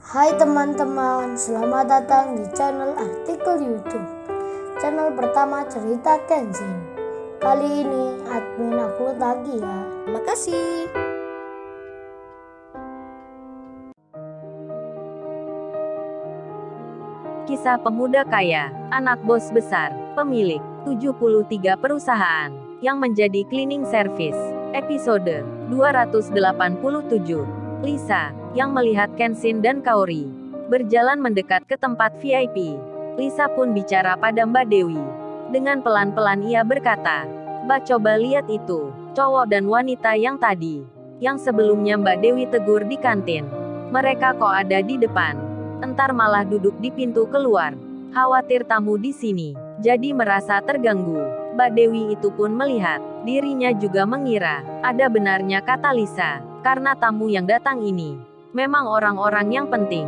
Hai teman-teman, selamat datang di channel artikel YouTube. Channel pertama cerita Kenshin. Kali ini admin upload lagi ya. Terima kasih. Kisah pemuda kaya, anak bos besar, pemilik 73 perusahaan, yang menjadi cleaning service. Episode 287. Lisa, yang melihat Kenshin dan Kaori berjalan mendekat ke tempat VIP. Lisa pun bicara pada Mbak Dewi. Dengan pelan-pelan ia berkata, "Mbak, coba lihat itu, cowok dan wanita yang tadi, yang sebelumnya Mbak Dewi tegur di kantin. Mereka kok ada di depan? Entar malah duduk di pintu keluar. Khawatir tamu di sini, jadi merasa terganggu." Mbak Dewi itu pun melihat, dirinya juga mengira, ada benarnya kata Lisa, karena tamu yang datang ini memang orang-orang yang penting.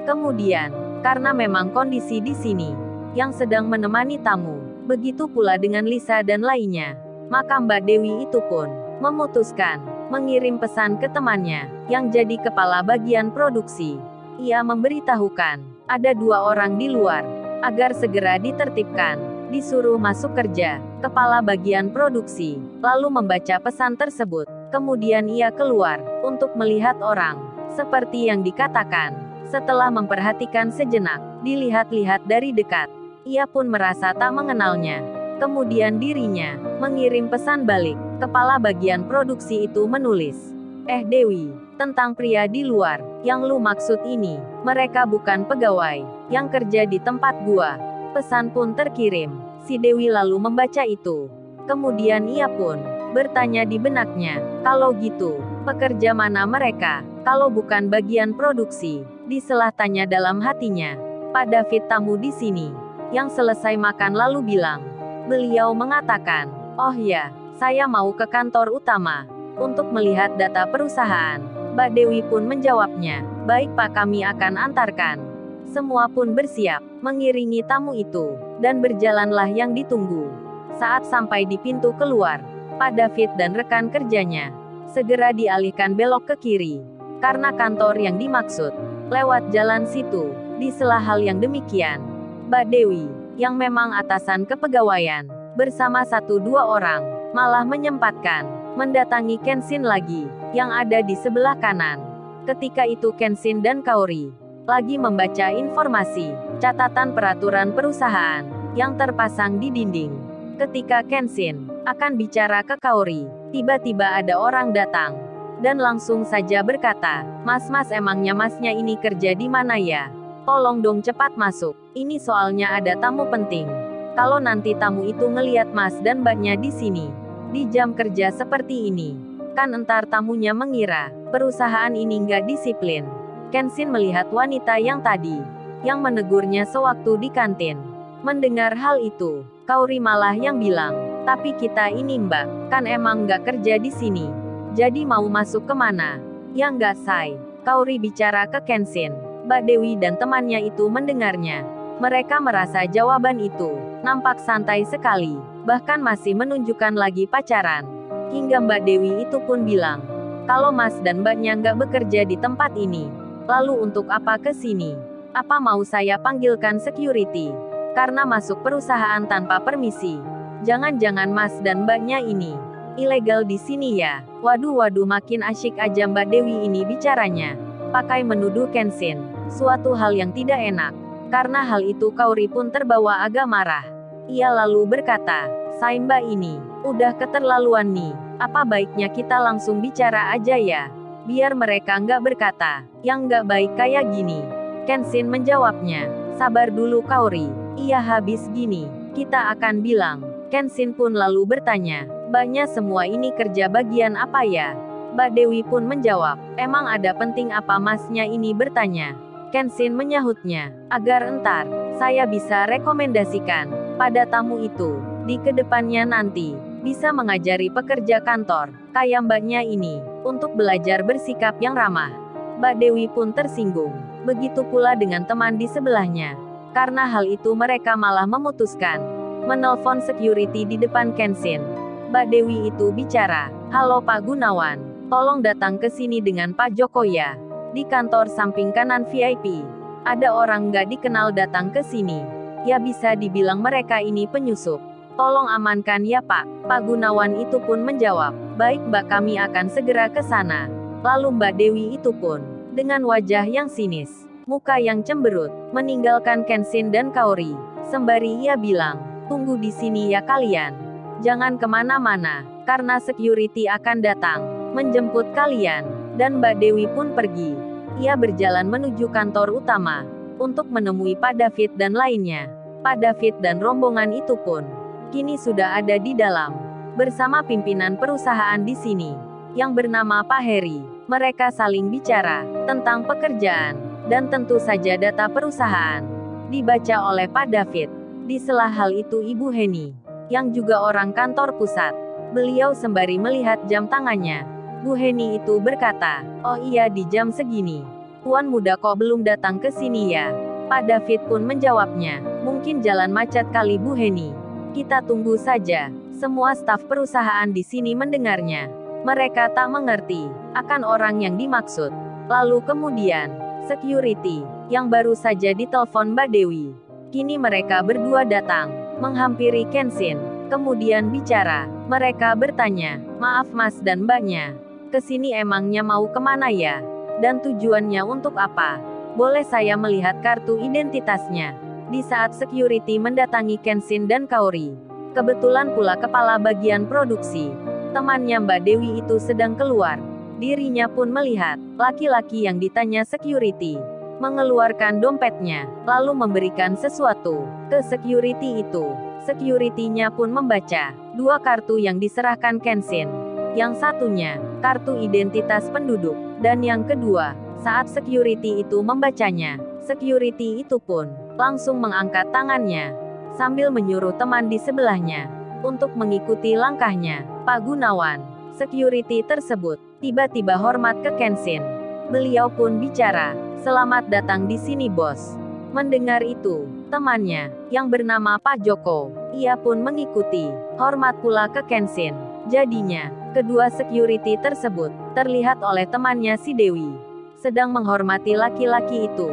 Kemudian, karena memang kondisi di sini yang sedang menemani tamu, begitu pula dengan Lisa dan lainnya, maka Mbak Dewi itu pun memutuskan mengirim pesan ke temannya yang jadi kepala bagian produksi. Ia memberitahukan ada 2 orang di luar agar segera ditertibkan, disuruh masuk kerja. Kepala bagian produksi lalu membaca pesan tersebut. Kemudian ia keluar untuk melihat orang. Seperti yang dikatakan, setelah memperhatikan sejenak, dilihat-lihat dari dekat, ia pun merasa tak mengenalnya. Kemudian dirinya mengirim pesan balik. Kepala bagian produksi itu menulis, Dewi, tentang pria di luar yang lu maksud ini, mereka bukan pegawai yang kerja di tempat gua. Pesan pun terkirim. Si Dewi lalu membaca itu. Kemudian ia pun bertanya di benaknya, kalau gitu, pekerja mana mereka, kalau bukan bagian produksi? Diselah tanya dalam hatinya. Pak David tamu di sini, yang selesai makan lalu bilang. Beliau mengatakan, oh ya, saya mau ke kantor utama, untuk melihat data perusahaan. Mbak Dewi pun menjawabnya, baik Pak, kami akan antarkan. Semua pun bersiap, mengiringi tamu itu, dan berjalanlah yang ditunggu. Saat sampai di pintu keluar, Pak David dan rekan kerjanya segera dialihkan belok ke kiri, karena kantor yang dimaksud lewat jalan situ. Di sela hal yang demikian, Mbak Dewi, yang memang atasan kepegawaian, bersama 1-2 orang, malah menyempatkan mendatangi Kenshin lagi, yang ada di sebelah kanan. Ketika itu Kenshin dan Kaori lagi membaca informasi catatan peraturan perusahaan yang terpasang di dinding. Ketika Kenshin akan bicara ke Kaori, tiba-tiba ada orang datang dan langsung saja berkata, "Mas, emangnya masnya ini kerja di mana ya? Tolong dong cepat masuk. Ini soalnya ada tamu penting. Kalau nanti tamu itu ngeliat mas dan mbaknya di sini di jam kerja seperti ini, kan entar tamunya mengira perusahaan ini nggak disiplin." Kenshin melihat wanita yang tadi yang menegurnya sewaktu di kantin. Mendengar hal itu, Kaori malah yang bilang, tapi kita ini mbak, kan emang nggak kerja di sini. Jadi mau masuk kemana? Ya nggak say. Kaori bicara ke Kenshin. Mbak Dewi dan temannya itu mendengarnya. Mereka merasa jawaban itu nampak santai sekali, bahkan masih menunjukkan lagi pacaran. Hingga Mbak Dewi itu pun bilang, kalau mas dan mbaknya nggak bekerja di tempat ini, lalu untuk apa ke sini? Apa mau saya panggilkan security? Karena masuk perusahaan tanpa permisi. Jangan-jangan mas dan mbaknya ini ilegal di sini ya? Waduh, makin asyik aja Mbak Dewi ini bicaranya. Pakai menuduh Kenshin suatu hal yang tidak enak. Karena hal itu Kaori pun terbawa agak marah. Ia lalu berkata, say mbak ini udah keterlaluan nih. Apa baiknya kita langsung bicara aja ya? Biar mereka nggak berkata yang nggak baik kayak gini. Kenshin menjawabnya, sabar dulu Kaori, iya habis gini kita akan bilang. Kenshin pun lalu bertanya, mbaknya semua ini kerja bagian apa ya? Mbak Dewi pun menjawab, emang ada penting apa masnya ini bertanya? Kenshin menyahutnya, agar entar saya bisa rekomendasikan pada tamu itu di kedepannya nanti bisa mengajari pekerja kantor kayak mbaknya ini untuk belajar bersikap yang ramah. Mbak Dewi pun tersinggung. Begitu pula dengan teman di sebelahnya. Karena hal itu mereka malah memutuskan menelpon security di depan Kenshin. Mbak Dewi itu bicara, halo Pak Gunawan, tolong datang ke sini dengan Pak Joko ya. Di kantor samping kanan VIP, ada orang nggak dikenal datang ke sini. Ya bisa dibilang mereka ini penyusup. Tolong amankan ya Pak. Pak Gunawan itu pun menjawab, baik Mbak, kami akan segera ke sana. Lalu Mbak Dewi itu pun, dengan wajah yang sinis, muka yang cemberut, meninggalkan Kenshin dan Kaori. Sembari ia bilang, tunggu di sini ya kalian. Jangan kemana-mana, karena security akan datang, menjemput kalian. Dan Mbak Dewi pun pergi. Ia berjalan menuju kantor utama, untuk menemui Pak David dan lainnya. Pak David dan rombongan itu pun, kini sudah ada di dalam, bersama pimpinan perusahaan di sini, yang bernama Pak Heri. Mereka saling bicara, tentang pekerjaan, dan tentu saja data perusahaan. Dibaca oleh Pak David. Di sela hal itu Ibu Heni, yang juga orang kantor pusat. Beliau sembari melihat jam tangannya. Bu Heni itu berkata, oh iya di jam segini. Tuan muda kok belum datang ke sini ya? Pak David pun menjawabnya, mungkin jalan macet kali Bu Heni. Kita tunggu saja. Semua staf perusahaan di sini mendengarnya. Mereka tak mengerti akan orang yang dimaksud. Lalu kemudian, security, yang baru saja ditelepon Mbak Dewi. Kini mereka berdua datang, menghampiri Kenshin. Kemudian bicara, mereka bertanya, maaf Mas dan Mbaknya. Kesini emangnya mau kemana ya? Dan tujuannya untuk apa? Boleh saya melihat kartu identitasnya? Di saat security mendatangi Kenshin dan Kaori, kebetulan pula kepala bagian produksi, temannya Mbak Dewi itu sedang keluar. Dirinya pun melihat, laki-laki yang ditanya security, mengeluarkan dompetnya, lalu memberikan sesuatu ke security itu. Security-nya pun membaca dua kartu yang diserahkan Kenshin. Yang satunya, kartu identitas penduduk, dan yang kedua, saat security itu membacanya, security itu pun langsung mengangkat tangannya, sambil menyuruh teman di sebelahnya untuk mengikuti langkahnya. Pak Gunawan, security tersebut, tiba-tiba hormat ke Kenshin. Beliau pun bicara, selamat datang di sini bos. Mendengar itu, temannya, yang bernama Pak Joko, ia pun mengikuti, hormat pula ke Kenshin. Jadinya, kedua security tersebut, terlihat oleh temannya si Dewi, sedang menghormati laki-laki itu.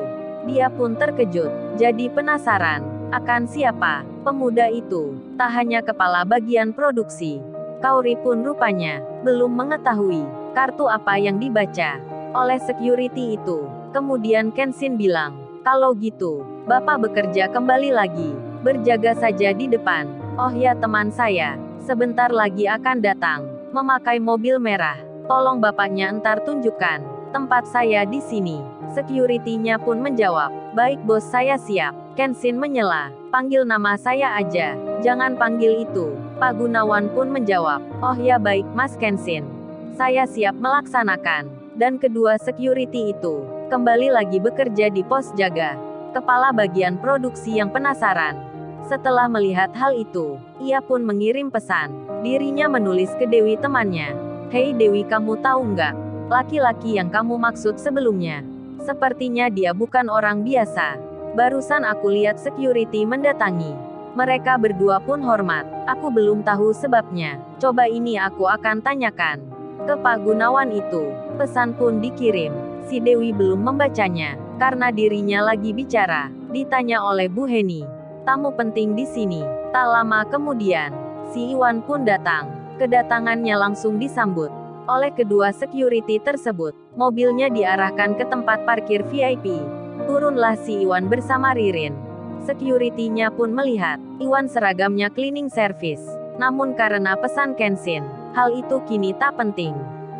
Dia pun terkejut, jadi penasaran, akan siapa pemuda itu. Tak hanya kepala bagian produksi, Kaori pun rupanya, belum mengetahui, kartu apa yang dibaca oleh security itu. Kemudian Kenshin bilang, kalau gitu, Bapak bekerja kembali lagi, berjaga saja di depan. Oh ya teman saya, sebentar lagi akan datang, memakai mobil merah. Tolong bapaknya entar tunjukkan tempat saya di sini. Security-nya pun menjawab, baik bos saya siap. Kenshin menyela, panggil nama saya aja, jangan panggil itu. Pak Gunawan pun menjawab, oh ya baik Mas Kenshin, saya siap melaksanakan. Dan kedua security itu, kembali lagi bekerja di pos jaga. Kepala bagian produksi yang penasaran, setelah melihat hal itu, ia pun mengirim pesan. Dirinya menulis ke Dewi temannya. Hei Dewi, kamu tahu nggak? Laki-laki yang kamu maksud sebelumnya. Sepertinya dia bukan orang biasa. Barusan aku lihat security mendatangi. Mereka berdua pun hormat. Aku belum tahu sebabnya. Coba ini aku akan tanyakan ke Pak Gunawan itu. Pesan pun dikirim. Si Dewi belum membacanya, karena dirinya lagi bicara. Ditanya oleh Bu Heni. Tamu penting di sini. Tak lama kemudian, si Iwan pun datang. Kedatangannya langsung disambut oleh kedua security tersebut. Mobilnya diarahkan ke tempat parkir VIP. Turunlah si Iwan bersama Ririn. Security-nya pun melihat, Iwan seragamnya cleaning service. Namun karena pesan Kenshin, hal itu kini tak penting.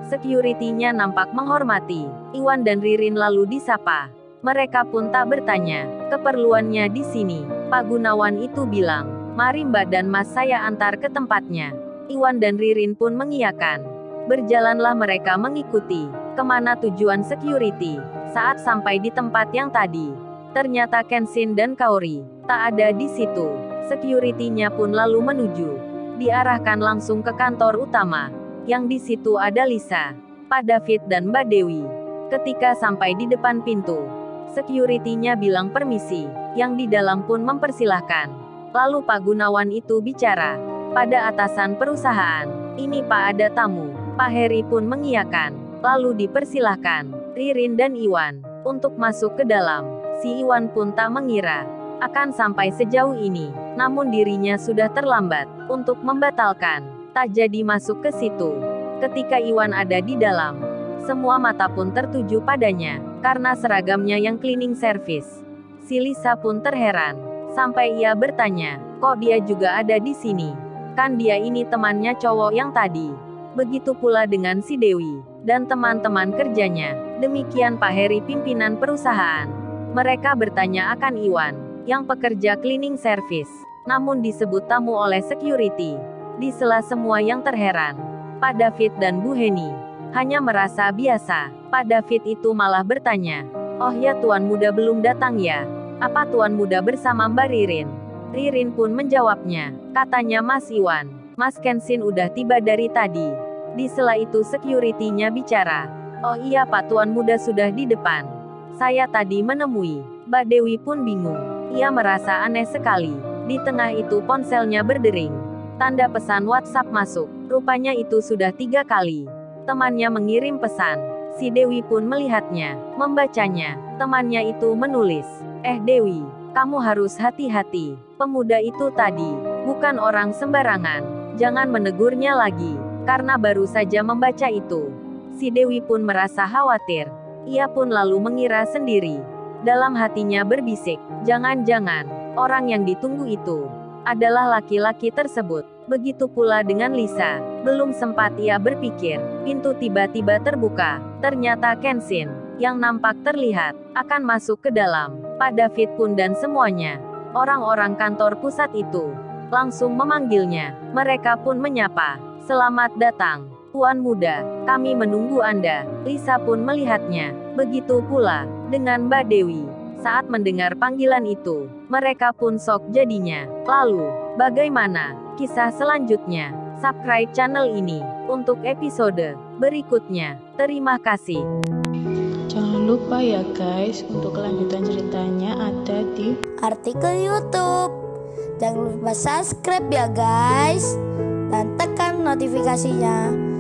Security-nya nampak menghormati Iwan dan Ririn lalu disapa. Mereka pun tak bertanya keperluannya di sini. Pak Gunawan itu bilang, mari Mbak dan Mas saya antar ke tempatnya. Iwan dan Ririn pun mengiyakan. Berjalanlah mereka mengikuti kemana tujuan security. Saat sampai di tempat yang tadi, ternyata Kenshin dan Kaori tak ada di situ. Security-nya pun lalu menuju, diarahkan langsung ke kantor utama. Yang di situ ada Lisa, Pak David dan Mbak Dewi. Ketika sampai di depan pintu, security-nya bilang permisi, yang di dalam pun mempersilahkan. Lalu Pak Gunawan itu bicara pada atasan perusahaan, ini Pak ada tamu. Pak Heri pun mengiyakan, lalu dipersilahkan. Ririn dan Iwan untuk masuk ke dalam. Si Iwan pun tak mengira akan sampai sejauh ini, namun dirinya sudah terlambat untuk membatalkan. Tak jadi masuk ke situ. Ketika Iwan ada di dalam, semua mata pun tertuju padanya karena seragamnya yang cleaning service. Si Lisa pun terheran sampai ia bertanya, kok dia juga ada di sini? Kan dia ini temannya cowok yang tadi. Begitu pula dengan si Dewi dan teman-teman kerjanya. Demikian Pak Heri pimpinan perusahaan. Mereka bertanya akan Iwan, yang pekerja cleaning service, namun disebut tamu oleh security. Di sela semua yang terheran, Pak David dan Bu Heni hanya merasa biasa. Pak David itu malah bertanya, oh ya Tuan Muda belum datang ya? Apa Tuan Muda bersama Mbak Ririn? Ririn pun menjawabnya, katanya Mas Iwan, Mas Kensin udah tiba dari tadi. Di sela itu security-nya bicara, oh iya Pak Tuan Muda sudah di depan. Saya tadi menemui. Mbak Dewi pun bingung. Ia merasa aneh sekali. Di tengah itu ponselnya berdering. Tanda pesan WhatsApp masuk. Rupanya itu sudah 3 kali. Temannya mengirim pesan. Si Dewi pun melihatnya, membacanya. Temannya itu menulis, Dewi, kamu harus hati-hati. Pemuda itu tadi bukan orang sembarangan. Jangan menegurnya lagi, karena baru saja membaca itu. Si Dewi pun merasa khawatir. Ia pun lalu mengira sendiri. Dalam hatinya berbisik, jangan-jangan orang yang ditunggu itu adalah laki-laki tersebut. Begitu pula dengan Lisa. Belum sempat ia berpikir, pintu tiba-tiba terbuka. Ternyata Kensin, yang nampak terlihat, akan masuk ke dalam. Pak David pun dan semuanya, orang-orang kantor pusat itu, langsung memanggilnya. Mereka pun menyapa, selamat datang, Tuan Muda, kami menunggu Anda. Lisa pun melihatnya. Begitu pula dengan Mbak Dewi. Saat mendengar panggilan itu, mereka pun sok jadinya. Lalu, bagaimana kisah selanjutnya? Subscribe channel ini untuk episode berikutnya. Terima kasih. Jangan lupa ya guys, untuk kelanjutan ceritanya ada di artikel YouTube. Jangan lupa subscribe ya guys, dan tekan notifikasinya